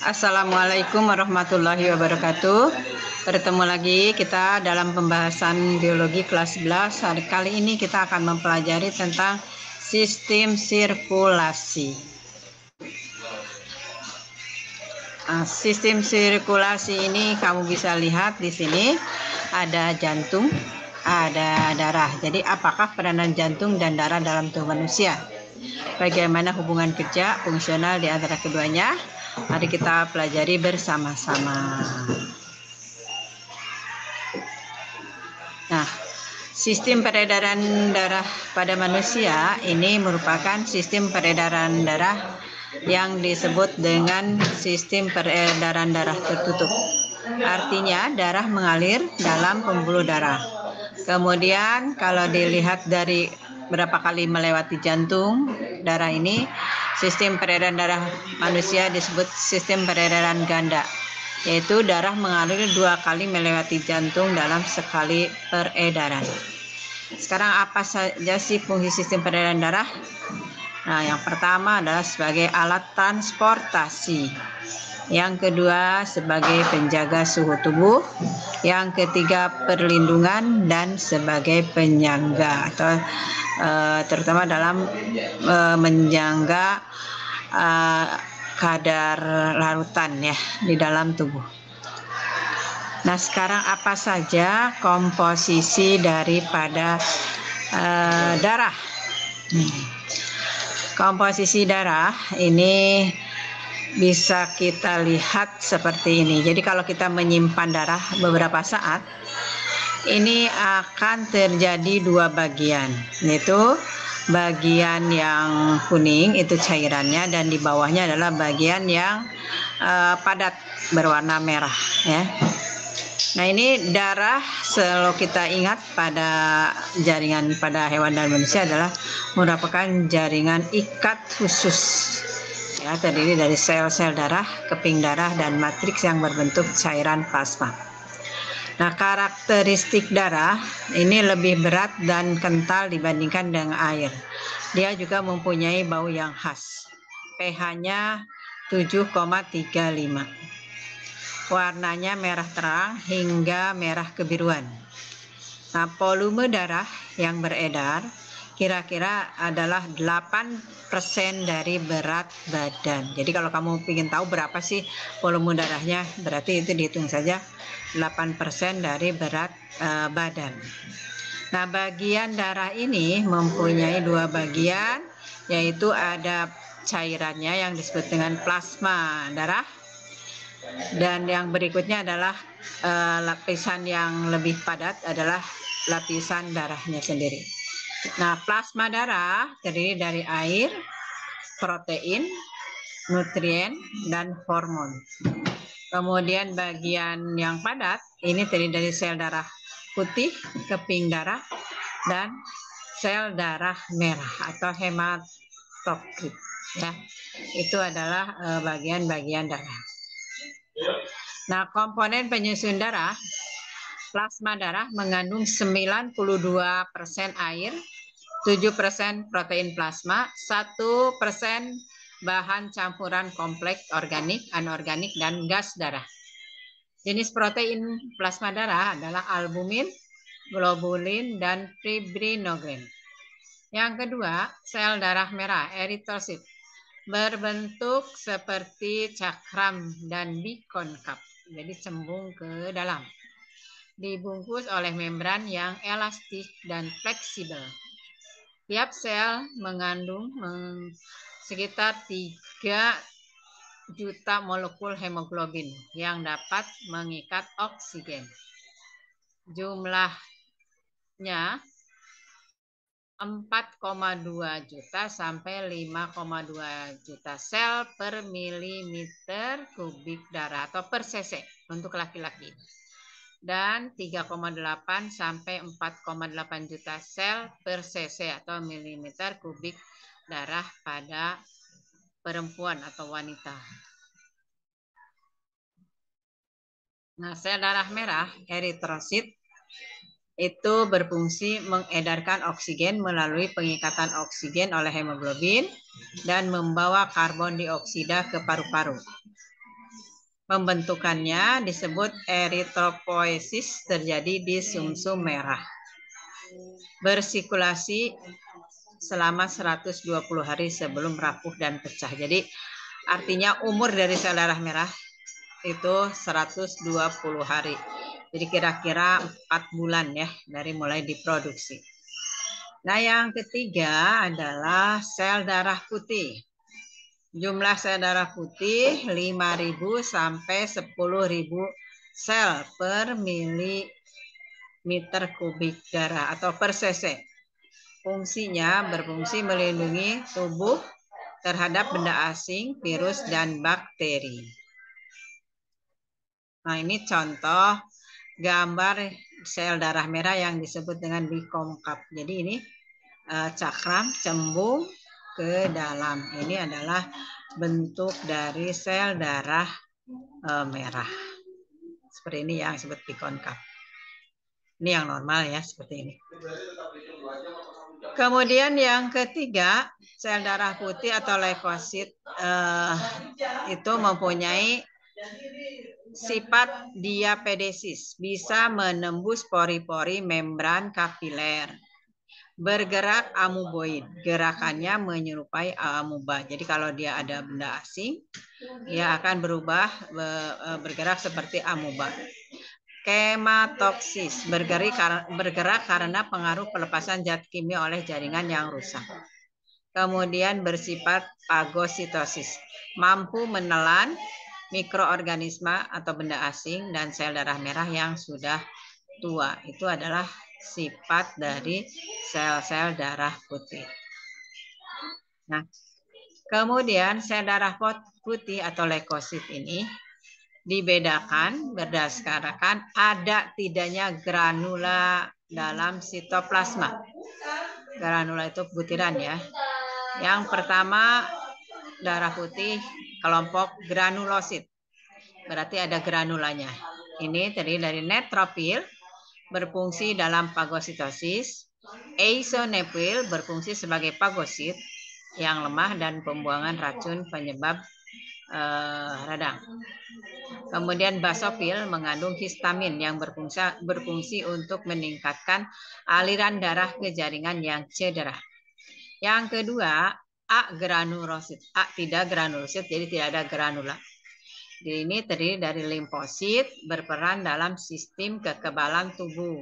Assalamualaikum warahmatullahi wabarakatuh. Bertemu lagi kita dalam pembahasan biologi kelas 11. Kali ini kita akan mempelajari tentang sistem sirkulasi. Sistem sirkulasi ini kamu bisa lihat di sini ada jantung, ada darah. Jadi apakah peranan jantung dan darah dalam tubuh manusia? Bagaimana hubungan kerja fungsional di antara keduanya? Mari kita pelajari bersama-sama. Nah, sistem peredaran darah pada manusia ini merupakan sistem peredaran darah yang disebut dengan sistem peredaran darah tertutup. Artinya darah mengalir dalam pembuluh darah. Kemudian kalau dilihat dari berapa kali melewati jantung darah ini, sistem peredaran darah manusia disebut sistem peredaran ganda, yaitu darah mengalir 2 kali melewati jantung dalam sekali peredaran. Sekarang apa saja sih fungsi sistem peredaran darah? Nah, yang pertama adalah sebagai alat transportasi. Yang kedua sebagai penjaga suhu tubuh. Yang ketiga perlindungan dan sebagai penyangga atau terutama dalam menjaga kadar larutan ya di dalam tubuh. Nah, sekarang apa saja komposisi daripada darah? Komposisi darah ini bisa kita lihat seperti ini. Jadi kalau kita menyimpan darah beberapa saat, ini akan terjadi 2 bagian, yaitu bagian yang kuning itu cairannya dan di bawahnya adalah bagian yang padat berwarna merah ya. Nah, ini darah selalu kita ingat pada jaringan pada hewan dan manusia adalah merupakan jaringan ikat khusus ya, terdiri dari sel-sel darah, keping darah dan matriks yang berbentuk cairan plasma. Nah, karakteristik darah ini lebih berat dan kental dibandingkan dengan air. Dia juga mempunyai bau yang khas. pH-nya 7,35. Warnanya merah terang hingga merah kebiruan. Nah, volume darah yang beredar kira-kira adalah 8% dari berat badan. Jadi kalau kamu ingin tahu berapa sih volume darahnya, berarti itu dihitung saja 8% dari berat badan. Nah, bagian darah ini mempunyai 2 bagian, yaitu ada cairannya yang disebut dengan plasma darah, dan yang berikutnya adalah lapisan yang lebih padat adalah lapisan darahnya sendiri. Nah, plasma darah terdiri dari air, protein, nutrien, dan hormon. Kemudian bagian yang padat ini terdiri dari sel darah putih, keping darah, dan sel darah merah atau hematokrit ya. Itu adalah bagian-bagian darah. Nah, komponen penyusun darah, plasma darah mengandung 92% air, 7% protein plasma, 1% bahan campuran kompleks organik, anorganik, dan gas darah. Jenis protein plasma darah adalah albumin, globulin, dan fibrinogen. Yang kedua, sel darah merah, eritrosit, berbentuk seperti cakram dan bikonkav, jadi cembung ke dalam. Dibungkus oleh membran yang elastik dan fleksibel. Tiap sel mengandung sekitar 3 juta molekul hemoglobin yang dapat mengikat oksigen. Jumlahnya 4,2 juta sampai 5,2 juta sel per milimeter kubik darah atau per cc untuk laki-laki, dan 3,8 sampai 4,8 juta sel per cc atau milimeter kubik darah pada perempuan atau wanita. Nah, sel darah merah eritrosit itu berfungsi mengedarkan oksigen melalui pengikatan oksigen oleh hemoglobin dan membawa karbon dioksida ke paru-paru. Pembentukannya disebut eritropoiesis, terjadi di sumsum merah. Bersirkulasi selama 120 hari sebelum rapuh dan pecah. Jadi artinya umur dari sel darah merah itu 120 hari. Jadi kira-kira 4 bulan ya dari mulai diproduksi. Nah, yang ketiga adalah sel darah putih. Jumlah sel darah putih 5.000 sampai 10.000 sel per milimeter kubik darah atau per cc. Fungsinya berfungsi melindungi tubuh terhadap benda asing, virus, dan bakteri. Nah, ini contoh gambar sel darah merah yang disebut dengan bikonkap. Jadi ini cakram cembung ke dalam. Ini adalah bentuk dari sel darah merah. Seperti ini yang disebut bikonkap. Ini yang normal ya, seperti ini. Kemudian yang ketiga, sel darah putih atau leukosit itu mempunyai sifat diapedesis, bisa menembus pori-pori membran kapiler. Bergerak amuboid, gerakannya menyerupai amuba. Jadi kalau dia ada benda asing, ia akan bergerak seperti amuba. Kematoksis, bergerak karena pengaruh pelepasan zat kimia oleh jaringan yang rusak. Kemudian bersifat fagositosis, mampu menelan mikroorganisme atau benda asing dan sel darah merah yang sudah tua. Itu adalah sifat dari sel-sel darah putih. Nah, kemudian sel darah putih atau leukosit ini dibedakan berdasarkan ada tidaknya granula dalam sitoplasma. Granula itu butiran ya. Yang pertama, darah putih kelompok granulosit. Berarti ada granulanya. Ini terdiri dari neutrofil, berfungsi dalam fagositosis. Eosinofil berfungsi sebagai fagosit yang lemah dan pembuangan racun penyebab radang. Kemudian basofil mengandung histamin yang berfungsi untuk meningkatkan aliran darah ke jaringan yang cedera. Yang kedua, agranulosit. A tidak granulosit, jadi tidak ada granula. Ini terdiri dari limfosit, berperan dalam sistem kekebalan tubuh.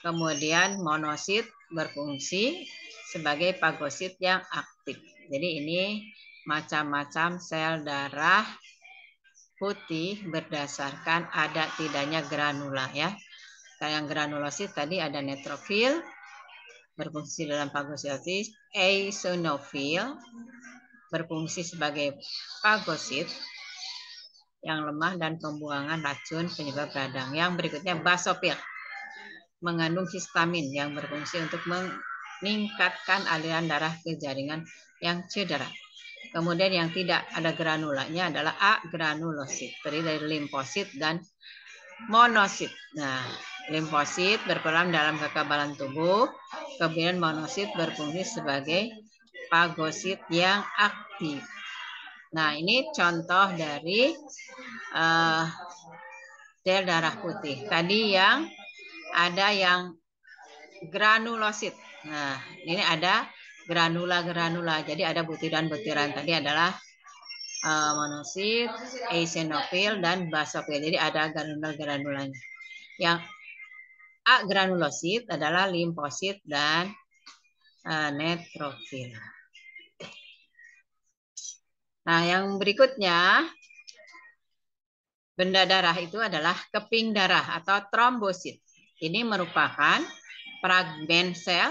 Kemudian monosit berfungsi sebagai fagosit yang aktif. Jadi ini macam-macam sel darah putih berdasarkan ada tidaknya granula ya. Yang granulosit tadi ada neutrofil, berfungsi dalam fagositosis. Eosinofil berfungsi sebagai fagosit yang lemah dan pembuangan racun penyebab radang. Yang berikutnya basofil, mengandung histamin yang berfungsi untuk meningkatkan aliran darah ke jaringan yang cedera. Kemudian yang tidak ada granulanya adalah agranulosit, terdiri dari limfosit dan monosit. Nah, limfosit berperan dalam kekebalan tubuh, kemudian monosit berfungsi sebagai fagosit yang aktif. Nah, ini contoh dari sel darah putih. Tadi yang ada yang granulosit. Nah, ini ada granula-granula. Jadi ada butiran-butiran. Tadi adalah monosit, eosinofil, dan basofil. Jadi ada granula-granulanya. Yang agranulosit adalah limfosit dan neutrofil. Nah, yang berikutnya, benda darah itu adalah keping darah atau trombosit. Ini merupakan fragmen sel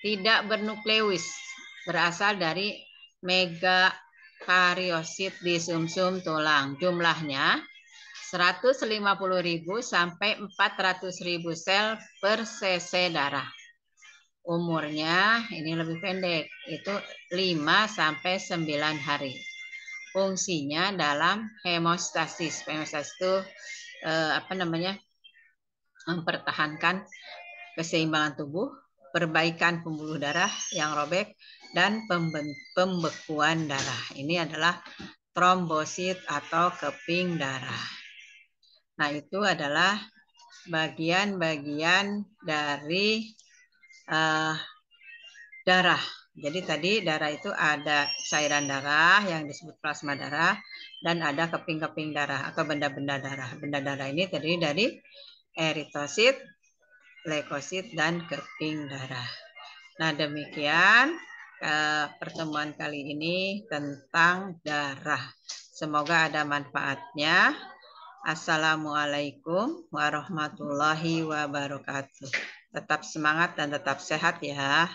tidak bernukleus, berasal dari megakariosit di sumsum tulang. Jumlahnya 150.000 sampai 400.000 sel per cc darah. Umurnya ini lebih pendek, itu 5 sampai 9 hari. Fungsinya dalam hemostasis. Hemostasis itu mempertahankan keseimbangan tubuh, perbaikan pembuluh darah yang robek, dan pembekuan darah. Ini adalah trombosit atau keping darah. Nah, itu adalah bagian-bagian dari darah. Jadi tadi darah itu ada cairan darah yang disebut plasma darah dan ada keping-keping darah atau benda-benda darah. Benda darah ini terdiri dari eritosit, leukosit, dan keping darah. Nah, demikian pertemuan kali ini tentang darah. Semoga ada manfaatnya. Assalamualaikum warahmatullahi wabarakatuh. Tetap semangat dan tetap sehat ya.